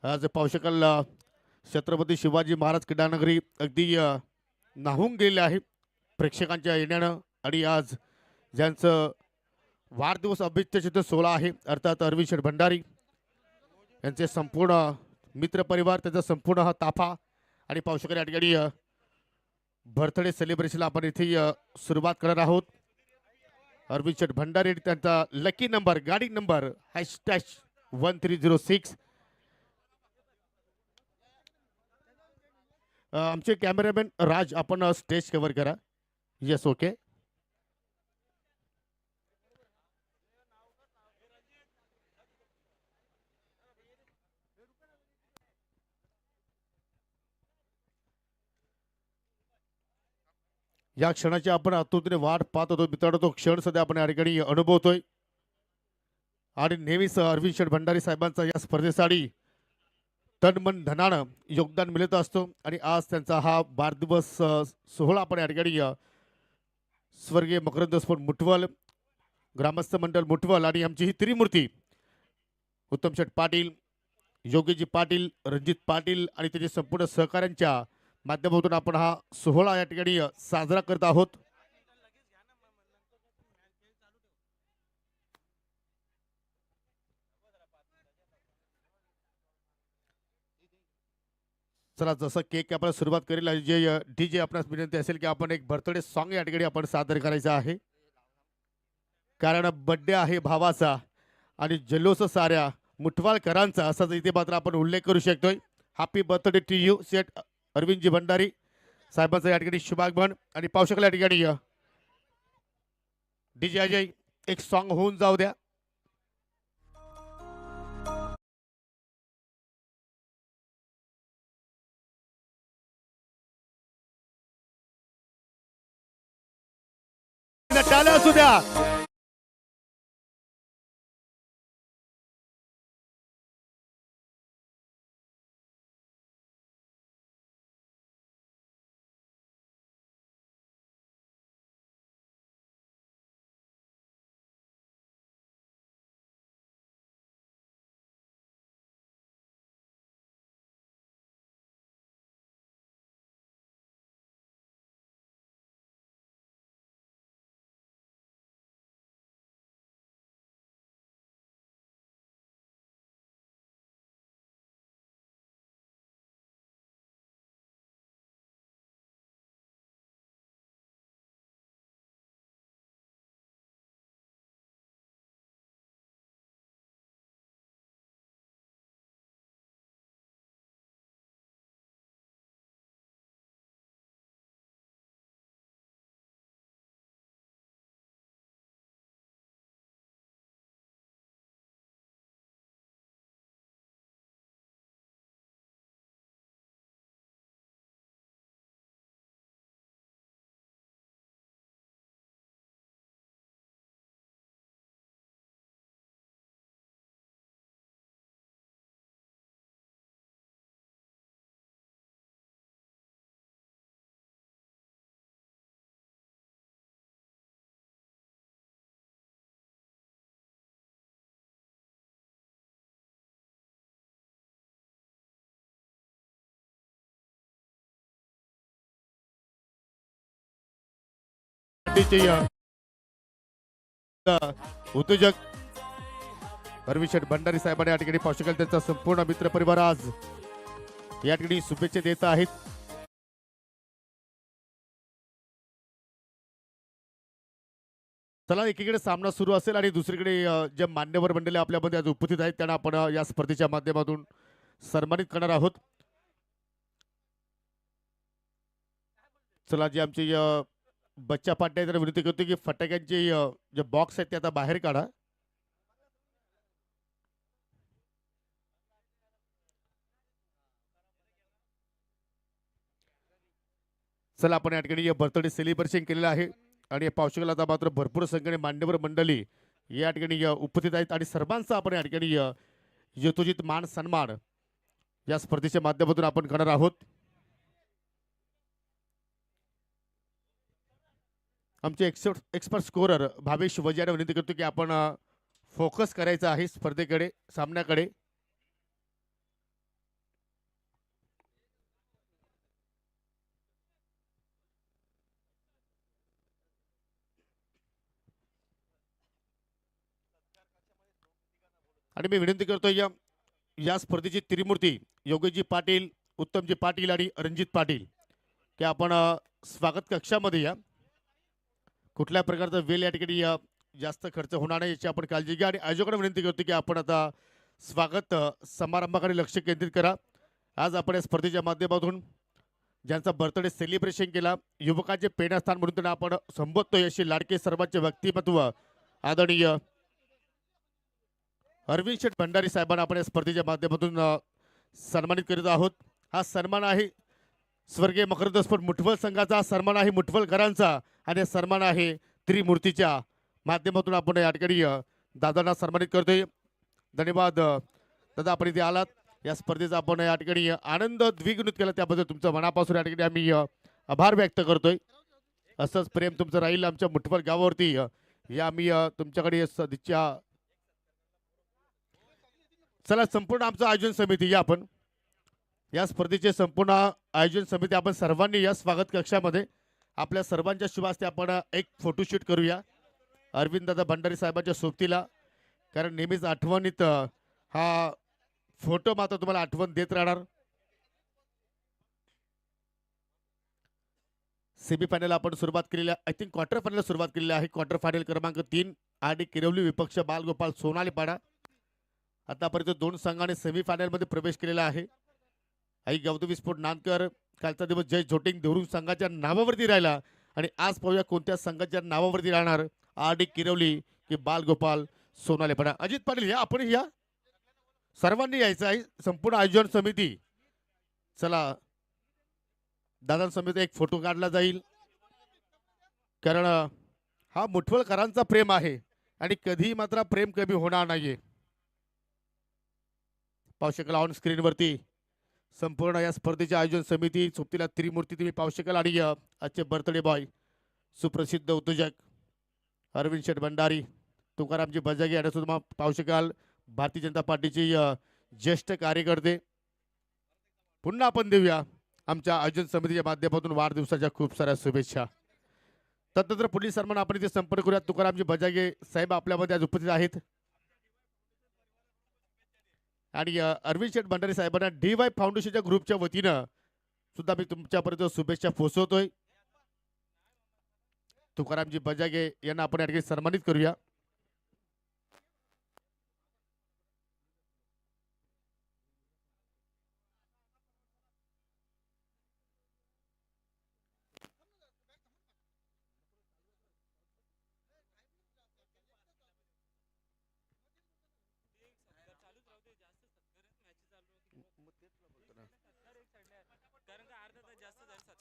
आज पाहू शकाल छत्रपती शिवाजी महाराज क्रीडानगरी अगदी न्हावून गेलेले आहे प्रेक्षकांच्या येण्यानं आणि आज ज्यांचं वाढदिवस अभिष्टचित्र सोहळा आहे अर्थात अरविंद शेठ भंडारी यांचे संपूर्ण मित्रपरिवार त्याचा संपूर्ण हा ताफा आणि पाहू शकाल या ठिकाणी बर्थडे सेलिब्रेशनला आपण इथे सुरुवात करणार आहोत. अरविंद शेठ भंडारी त्यांचा लकी नंबर गाडी नंबर #1306. आमचे कॅमेरामॅन राज आपण स्टेज कव्हर करा. Yes okay. या क्षणाची आपण आतुरतेने वाट पाहत होतो मित्रांनो. तो क्षण सध्या आपण या ठिकाणी अनुभवतोय आणि नेहमीच अरविंद शेठ भंडारी साहेबांचा या स्पर्धेसाठी तन मन धनानं योगदान मिळत असतो आणि आज त्यांचा हा वाढदिवस सोहळा आपण या ठिकाणी स्वर्गीय मकरंद स्फोट मुठवल, ग्रामस्थ मंडळ मुठवल आणि आमची ही त्रिमूर्ती उत्तम शेठ पाटील, योगीजी पाटील, रणजित पाटील आणि त्याचे संपूर्ण सहकाऱ्यांच्या माध्यमातून आपण हा सोहळा या ठिकाणी साजरा करत आहोत. चला जसं केक आपण सुरुवात करेल जे डीजे आपणास विनंती असेल की आपण एक बर्थडे सॉन्ग या ठिकाणी आपण सादर करायचं आहे कारण बर्थडे आहे भावाचा आणि जल्लोष साऱ्या मुठवाळकरांचा असा इथे मात्र आपण उल्लेख करू शकतोय. हॅपी बर्थडे टू यू शेठ अरविंदजी भंडारी साहेबांचा या ठिकाणी शुभागमन आणि पाहू शकला या ठिकाणी डीजे अजय एक सॉन्ग होऊन जाऊ द्या. टाळ्या असू द्या. उद्योजक अरविंद शेठ भंडारी साहेबांनी या ठिकाणी पाहू शकाल त्यांचा संपूर्ण मित्र परिवार आज या ठिकाणी शुभेच्छा देत आहेत. चला एकीकडे सामना सुरू असेल आणि दुसरीकडे जे मान्यवर मंडळी आपल्यामध्ये आज उपस्थित आहेत त्यांना आपण या स्पर्धेच्या माध्यमातून सन्मानित करणार आहोत. चला जे आमचे बच्चा पाट्या जरा विनंती करतो की फटाक्यांचे जे बॉक्स आहेत ते आता बाहेर काढा. चला आपण या ठिकाणी बर्थडे सेलिब्रेशन केलेलं आहे आणि पावसाळ्याला आता मात्र भरपूर संख्येने मान्यवर मंडळी या ठिकाणी उपस्थित आहेत आणि सर्वांचा आपण या ठिकाणी यथोचित मान सन्मान या स्पर्धेच्या माध्यमातून आपण करणार आहोत. आमचे एक्सपर्ट स्कोरर भावेश वजारा विनंती करतो की आपण फोकस करायचा आहे स्पर्धेकडे सामन्याकडे. आणि मी विनंती करतोय या स्पर्धेची त्रिमूर्ती योगेशजी पाटील, उत्तमजी पाटील आणि रणजित पाटील की आपण स्वागत कक्षामध्ये या. कुठल्या प्रकारचा वेळ या ठिकाणी जास्त खर्च होणार नाही याची आपण काळजी घ्या. आणि आयोजकांना विनंती करतो की आपण आता स्वागत समारंभाकडे लक्ष केंद्रित करा. आज आपण या स्पर्धेच्या माध्यमातून ज्यांचा बर्थडे सेलिब्रेशन केला, युवकांचे प्रेरणास्थान म्हणून त्यांना आपण संबोधतोय अशी लाडके सर्वांचे व्यक्तिमत्व आदरणीय अरविंद शेठ भंडारी साहेबांना आपण या स्पर्धेच्या माध्यमातून सन्मानित करीत आहोत. हा सन्मान आहे स्वर्गीय मकरंद स्फोट मुठवल संघाचा, सन्मान आहे मुठवलकरांचा आणि सन्मान आहे त्रिमूर्तीच्या माध्यमातून आपण या ठिकाणी दादांना सन्मानित करतोय. धन्यवाद दादा, आपण इथे आलात. या स्पर्धेचा आपण या ठिकाणी आनंद द्विगुणित केला त्याबद्दल तुमचं मनापासून या ठिकाणी आम्ही आभार व्यक्त करतोय. असंच प्रेम तुमचं राहील आमच्या मुठवल गावावरती. या आम्ही तुमच्याकडे सदिच्छा. चला, संपूर्ण आमचं आयोजन समिती या आपण या स्पर्धेचे संपूर्ण आयोजन समिती आपण सर्वांनी या स्वागत कक्षामध्ये आपल्या सर्वांच्या शुभ हस्ते आपण एक फोटोशूट करूया अरविंद दादा भंडारी साहेबांच्या सोबतीला. कारण नेहमीच आठवणीत हा फोटो मात्र तुम्हाला आठवण देत राहणार. सेमीफायनल आपण सुरुवात केलेली आहे. आय थिंक क्वार्टर फायनल सुरुवात केलेली आहे. क्वार्टर फायनल क्रमांक 3 आणि किरवली विपक्ष बालगोपाल सोनालीपाडा. आतापर्यंत 2 संघाने सेमीफायनलमध्ये प्रवेश केलेला आहे. आई गौतमी विस्फोट नानकर कालचा दिवस जय झोटिंग देवरुंग संघाच्या नावावरती राहिला आणि आज पाहूया कोणत्या संघाच्या नावावरती राहणार, आर.डी. किरवली की बालगोपाल सोनालीपाडा. अजित पाटील या, आपण या सर्वांनी यायचं आहे संपूर्ण आयोजन समिती. चला दादांसमिती एक फोटो काढला जाईल कारण हा मुठवलकरांचा प्रेम आहे आणि कधीही मात्र प्रेम कमी होणार नाहीये. पाहू शकाल ऑन स्क्रीनवरती संपूर्ण या स्पर्धेचे आयोजन समिती सोबतीला त्रिमूर्ती तुम्ही पाहू शकाल. आणि आजचे बर्थडे बॉय सुप्रसिद्ध उद्योजक अरविंद शेठ भंडारी, तुकारामजी बजागे यांना सुद्धा पाहू शकाल. भारतीय जनता पार्टीचे ज्येष्ठ कार्यकर्ते. पुन्हा आपण देऊया आमच्या आयोजन समितीच्या माध्यमातून वाढदिवसाच्या खूप साऱ्या शुभेच्छा. तदनंतर पुढील सन्मान आपण इथे संपर्क करूया. तुकारामजी बजागे साहेब आपल्यामध्ये आज उपस्थित आहेत आणि अरविंद शेठ भंडारी साहेबांना DY फाउंडेशनच्या ग्रुपच्या वतीनं सुद्धा मी तुमच्यापर्यंत शुभेच्छा पोहोचवतोय. तुकारामजी बजागे यांना आपण या ठिकाणी सन्मानित करूया.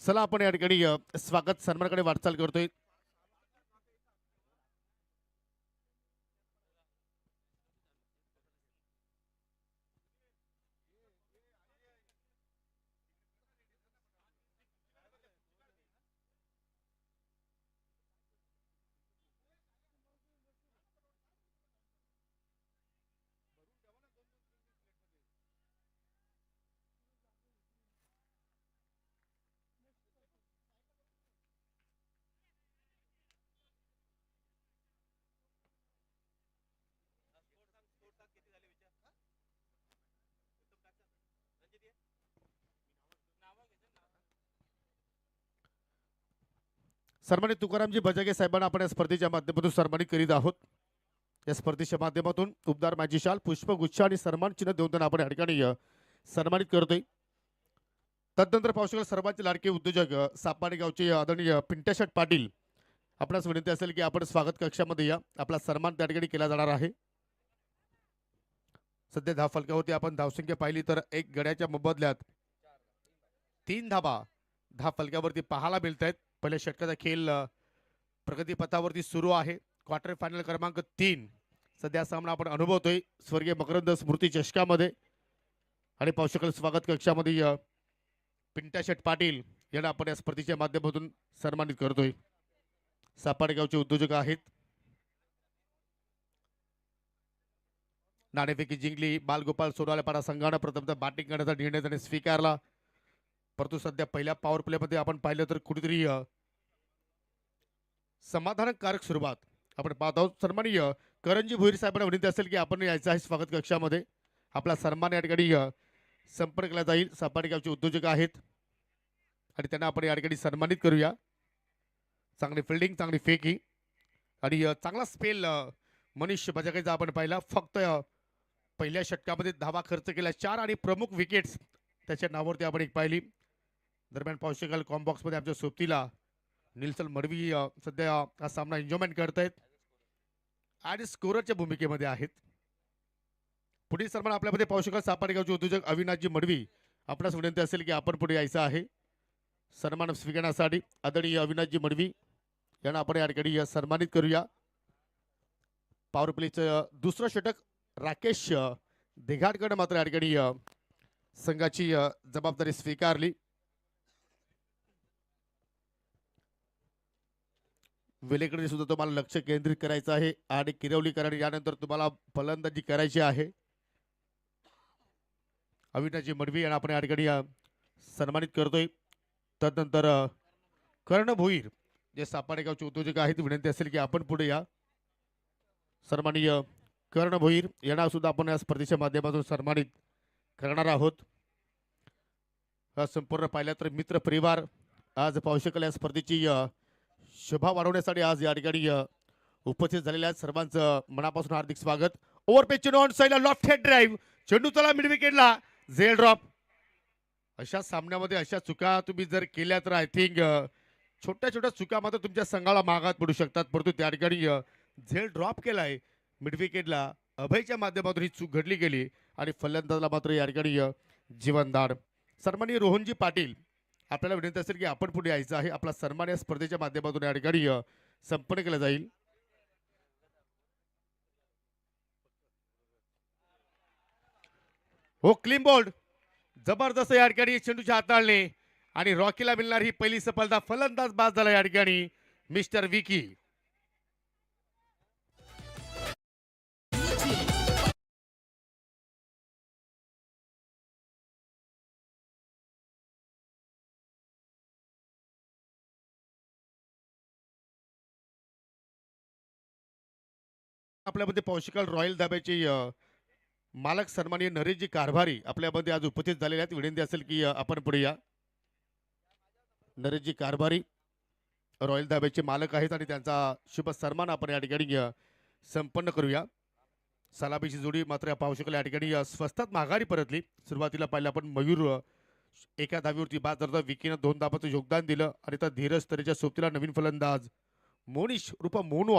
चला आपण या ठिकाणी स्वागत सन्मानाकडे वाटचाल करतोय. सन्मानित तुकारामजी बजागे साहेबांना आपण या स्पर्धेच्या माध्यमातून सन्मानित करीत आहोत. या स्पर्धेच्या माध्यमातून उबदार माझी शाल, पुष्पगुच्छ आणि सन्मान चिन्ह देऊन त्यांना आपण या ठिकाणी सन्मानित करतोय. तदनंतर पाहू शकाल सर्वांचे लाडके उद्योजक सापाणे गावचे आदरणीय पिंट्याशेठ पाटील. आपणास विनंती असेल की आपण स्वागत कक्षामध्ये या. आपला सन्मान त्या ठिकाणी केला जाणार आहे. सध्या धाव फलकावरती आपण धावसंख्या पाहिली तर एक गड्याच्या मोबदल्यात 3 धावा धाव फलकावरती पाहायला मिळत आहेत. पहिल्या षटकाचा खेळ प्रगतीपथावरती सुरू आहे. क्वार्टर फायनल क्रमांक 3 सध्या सामना आपण अनुभवतोय स्वर्गीय मकरंद स्मृती चषकामध्ये. आणि पाहू शकाल स्वागत कक्षामध्ये पिंट्याशेठ पाटील यांना आपण या स्पर्धेच्या माध्यमातून सन्मानित करतोय. सापाडगावचे उद्योजक आहेत. नाणेफेकी जिंकली. बालगोपाल सोनालीपाडा संघानं प्रथमतः बॅटिंग करण्याचा निर्णय त्याने स्वीकारला. परंतु सध्या पहिल्या पॉवर प्लेमध्ये आपण पाहिलं तर कुठेतरी समाधानकारक सुरुवात आपण पाहत आहोत. सन्माननीय करंजी भोईर साहेबांना विनंती असेल की आपण यायचं आहे स्वागत कक्षामध्ये. आपला सन्मान या ठिकाणी संपर्क केला जाईल. सपाटी गावचे उद्योजक आहेत आणि त्यांना आपण या ठिकाणी सन्मानित करूया. चांगली फिल्डिंग, चांगली फेकी आणि चांगला स्पेल मनीष बजागेचा आपण पाहिला. फक्त पहिल्या षटकामध्ये धावा खर्च केला 4 आणि प्रमुख विकेट्स त्याच्या नावावरती आपण एक पाहिली. दरम्यान पाहू शकाल कॉम्बॉक्समध्ये आमच्या सोबतीला निल्सन मडवी सध्या हा सामना एन्जॉयमेंट करतायत आणि स्कोररच्या भूमिकेमध्ये आहेत. पुढील सन्मान आपल्यामध्ये पाहू शकाल सापाटी गावचे उद्योजक अविनाशजी मडवी. आपणास विनंती असेल की आपण पुढे यायचं आहे सन्मान स्वीकारण्यासाठी. आदरणीय अविनाशजी मडवी यांना आपण या ठिकाणी सन्मानित करूया. पॉवर प्लेचं दुसरं षटक राकेश देघाडकर मात्र या ठिकाणी संघाची जबाबदारी स्वीकारली. वेलेकडे सुद्धा तुम्हाला लक्ष केंद्रित करायचं आहे आणि किरवलीकरांनी यानंतर तुम्हाला फलंदाजी करायची आहे. अविनाशजी मडवी यांना आपण या ठिकाणी सन्मानित करतोय. तदनंतर कर्ण भोईर जे सापाटे गावचे उद्योजक आहेत विनंती असेल की आपण पुढे या. सन्माननीय कर्ण भोईर यांना सुद्धा आपण या स्पर्धेच्या माध्यमातून सन्मानित करणार आहोत. संपूर्ण पाहिलं तर मित्र परिवार आज पाहू शकाल या स्पर्धेची शोभा वाढवण्यासाठी आज या ठिकाणी उपस्थित झालेल्या सर्वांचं मनापासून हार्दिक स्वागत. ओव्हर पिच ऑन साइडला लॉफ्ट हेड ड्राइव्ह, चेंडू चला मिड विकेटला, झेल ड्रॉप. अशा सामन्यामध्ये अशा चुका तुम्ही जर केल्या तर आय थिंक छोट्या छोट्या चुका मात्र तुमच्या संघाला मागात पडू शकतात. परंतु त्या ठिकाणी झेल ड्रॉप केलाय मिड विकेटला, अभयच्या माध्यमातून ही चूक घडली गेली आणि फलंदाजाला मात्र या ठिकाणी जीवनदान. सन्माननीय रोहनजी पाटील आपल्याला विनंती असेल की आपण पुढे यायचं आहे. आपला सन्मान या स्पर्धेच्या माध्यमातून या ठिकाणी संपन्न केला जाईल. हो क्लीन बोल्ड, जबरदस्त या ठिकाणी चेंडूच्या हाताळणे आणि रॉकीला मिळणार ही पहिली सफलता. फलंदाज बाद झाला या ठिकाणी मिस्टर विकी. आपल्यामध्ये पौशिकाल रॉयल धाब्याचे मालक सन्माननीय नरेशजी कारभारी आपल्यामध्ये आज उपस्थित झालेले आहेत. विनंती असेल की आपण पुढे या. नरेशजी कारभारी रॉयल धाब्याचे मालक आहेत आणि त्यांचा शुभ सन्मान आपण या ठिकाणी संपन्न करूया. सलामीची जोडी मात्र पाहू शकाल या ठिकाणी स्वस्तात माघारी परतली. सुरुवातीला पाहिलं आपण मयूर एका धावीवरती बाद झाला, विकीनं 2 धाबाचं योगदान दिलं आणि त्या धीरज तरेच्या सोबतीला नवीन फलंदाज मोनिश रूपा मोनवाल